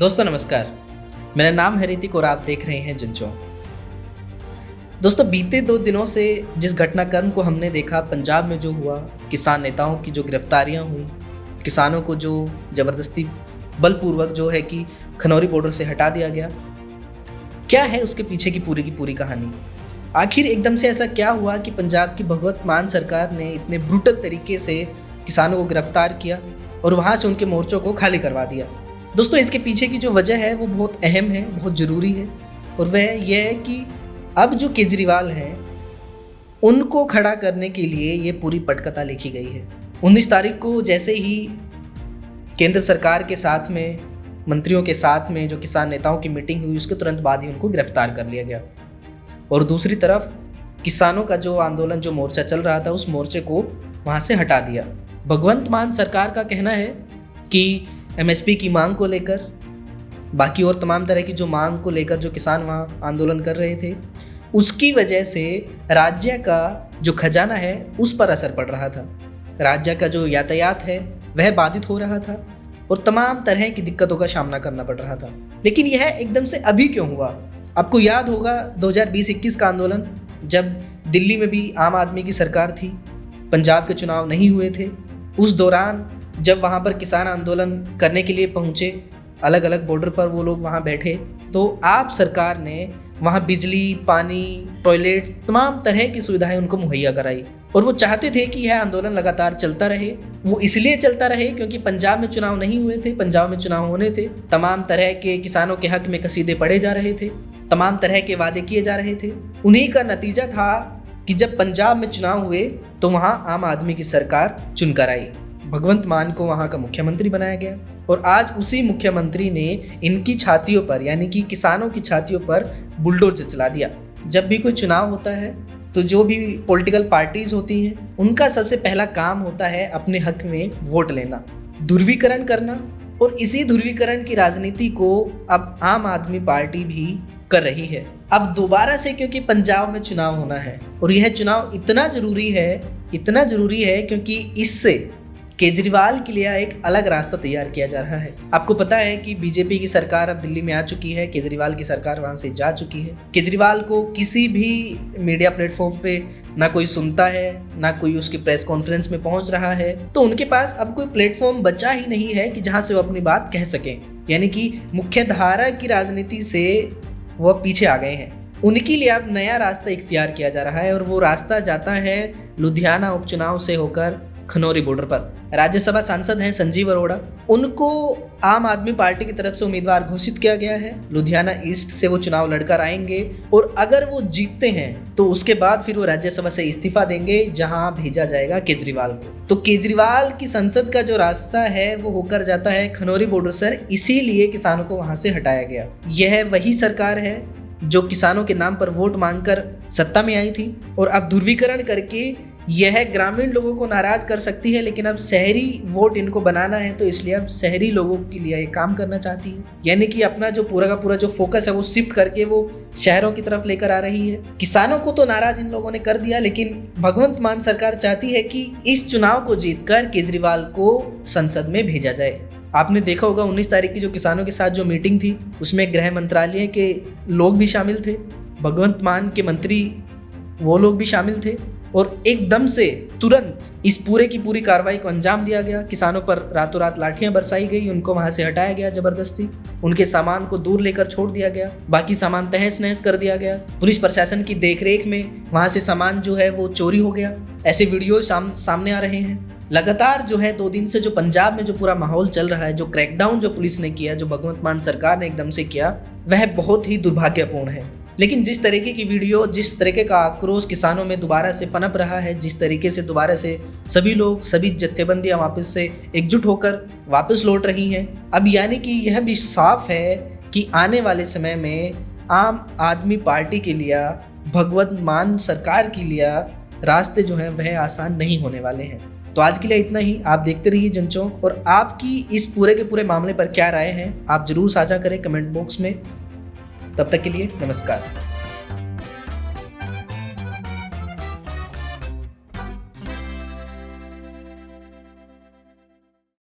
दोस्तों नमस्कार, मेरा नाम है ऋतिक और आप देख रहे हैं जनचौक। दोस्तों बीते 2 दिनों से जिस घटनाक्रम को हमने देखा पंजाब में जो हुआ, किसान नेताओं की जो गिरफ्तारियां हुई, किसानों को जो ज़बरदस्ती बलपूर्वक जो है कि खनौरी बॉर्डर से हटा दिया गया, क्या है उसके पीछे की पूरी कहानी। आखिर एकदम से ऐसा क्या हुआ कि पंजाब की भगवंत मान सरकार ने इतने ब्रूटल तरीके से किसानों को गिरफ्तार किया और वहाँ से उनके मोर्चों को खाली करवा दिया। दोस्तों इसके पीछे की जो वजह है वो बहुत अहम है, बहुत ज़रूरी है, और वह यह है कि अब जो केजरीवाल हैं उनको खड़ा करने के लिए ये पूरी पटकथा लिखी गई है। 19 तारीख को जैसे ही केंद्र सरकार के साथ में, मंत्रियों के साथ में जो किसान नेताओं की मीटिंग हुई, उसके तुरंत बाद ही उनको गिरफ्तार कर लिया गया। और दूसरी तरफ किसानों का जो आंदोलन, जो मोर्चा चल रहा था, उस मोर्चे को वहाँ से हटा दिया। भगवंत मान सरकार का कहना है कि एमएसपी की मांग को लेकर, बाकी और तमाम तरह की जो मांग को लेकर जो किसान वहाँ आंदोलन कर रहे थे, उसकी वजह से राज्य का जो खजाना है उस पर असर पड़ रहा था। राज्य का जो यातायात है वह बाधित हो रहा था और तमाम तरह की दिक्कतों का सामना करना पड़ रहा था। लेकिन यह एकदम से अभी क्यों हुआ? आपको याद होगा 2020-21 का आंदोलन, जब दिल्ली में भी आम आदमी की सरकार थी, पंजाब के चुनाव नहीं हुए थे। उस दौरान जब वहाँ पर किसान आंदोलन करने के लिए पहुँचे, अलग अलग बॉर्डर पर वो लोग वहाँ बैठे, तो आप सरकार ने वहाँ बिजली, पानी, टॉयलेट, तमाम तरह की सुविधाएं उनको मुहैया कराई। और वो चाहते थे कि यह आंदोलन लगातार चलता रहे। वो इसलिए चलता रहे क्योंकि पंजाब में चुनाव नहीं हुए थे, पंजाब में चुनाव होने थे। तमाम तरह के किसानों के हक में कसीदे पढ़े जा रहे थे, तमाम तरह के वादे किए जा रहे थे। उन्हीं का नतीजा था कि जब पंजाब में चुनाव हुए तो वहाँ आम आदमी की सरकार चुनकर आई, भगवंत मान को वहाँ का मुख्यमंत्री बनाया गया। और आज उसी मुख्यमंत्री ने इनकी छातियों पर, यानी कि किसानों की छातियों पर बुलडोजर चला दिया। जब भी कोई चुनाव होता है तो जो भी पॉलिटिकल पार्टीज होती हैं, उनका सबसे पहला काम होता है अपने हक में वोट लेना, ध्रुवीकरण करना। और इसी ध्रुवीकरण की राजनीति को अब आम आदमी पार्टी भी कर रही है। अब दोबारा से, क्योंकि पंजाब में चुनाव होना है और यह चुनाव इतना ज़रूरी है क्योंकि इससे केजरीवाल के लिए एक अलग रास्ता तैयार किया जा रहा है। आपको पता है कि बीजेपी की सरकार अब दिल्ली में आ चुकी है, केजरीवाल की सरकार वहां से जा चुकी है। केजरीवाल को किसी भी मीडिया प्लेटफॉर्म पे ना कोई सुनता है, ना कोई उसकी प्रेस कॉन्फ्रेंस में पहुंच रहा है। तो उनके पास अब कोई प्लेटफॉर्म बचा ही नहीं है कि जहां से वो अपनी बात कह सकें, यानी कि मुख्य धारा की राजनीति से वो पीछे आ गए हैं। उनके लिए अब नया रास्ता इख्तियार किया जा रहा है और वो रास्ता जाता है लुधियाना उपचुनाव से होकर खनौरी बॉर्डर पर। राज्यसभा सांसद हैं संजीव अरोड़ा, उनको आम आदमी पार्टी की तरफ से उम्मीदवार घोषित किया गया है। लुधियाना ईस्ट से वो चुनाव लड़कर आएंगे और अगर वो जीतते हैं तो उसके बाद फिर वो राज्यसभा से इस्तीफा देंगे, जहां भेजा जाएगा केजरीवाल को। तो केजरीवाल की संसद का जो रास्ता है वो होकर जाता है खनौरी बॉर्डर से, इसीलिए किसानों को वहां से हटाया गया। यह वही सरकार है जो किसानों के नाम पर वोट मांगकर सत्ता में आई थी और अब ध्रुवीकरण करके यह ग्रामीण लोगों को नाराज कर सकती है, लेकिन अब शहरी वोट इनको बनाना है, तो इसलिए अब शहरी लोगों के लिए ये काम करना चाहती है। यानी कि अपना जो पूरा का पूरा जो फोकस है वो शिफ्ट करके वो शहरों की तरफ लेकर आ रही है। किसानों को तो नाराज इन लोगों ने कर दिया, लेकिन भगवंत मान सरकार चाहती है कि इस चुनाव को जीतकर केजरीवाल को संसद में भेजा जाए। आपने देखा होगा 19 तारीख की जो किसानों के साथ जो मीटिंग थी, उसमें गृह मंत्रालय के लोग भी शामिल थे, भगवंत मान के मंत्री वो लोग भी शामिल थे, और एकदम से तुरंत इस पूरे की पूरी कार्रवाई को अंजाम दिया गया। किसानों पर रातों रात लाठियां बरसाई गई, उनको वहां से हटाया गया जबरदस्ती, उनके सामान को दूर लेकर छोड़ दिया गया, बाकी सामान तहस नहस कर दिया गया। पुलिस प्रशासन की देखरेख में वहां से सामान जो है वो चोरी हो गया। ऐसे वीडियो सामने आ रहे हैं। लगातार जो है 2 दिन से जो पंजाब में जो पूरा माहौल चल रहा है, जो क्रैकडाउन जो पुलिस ने किया, जो भगवंत मान सरकार ने एकदम से किया, वह बहुत ही दुर्भाग्यपूर्ण है। लेकिन जिस तरीके की वीडियो, जिस तरीके का आक्रोश किसानों में दोबारा से पनप रहा है, जिस तरीके से दोबारा से सभी लोग, सभी जत्थेबंदियां वापस से एकजुट होकर वापस लौट रही हैं, अब यानी कि यह भी साफ है कि आने वाले समय में आम आदमी पार्टी के लिए, भगवंत मान सरकार के लिए रास्ते जो हैं वह आसान नहीं होने वाले हैं। तो आज के लिए इतना ही। आप देखते रहिए जनचौक, और आपकी इस पूरे के पूरे मामले पर क्या राय है आप जरूर साझा करें कमेंट बॉक्स में। तब तक के लिए नमस्कार।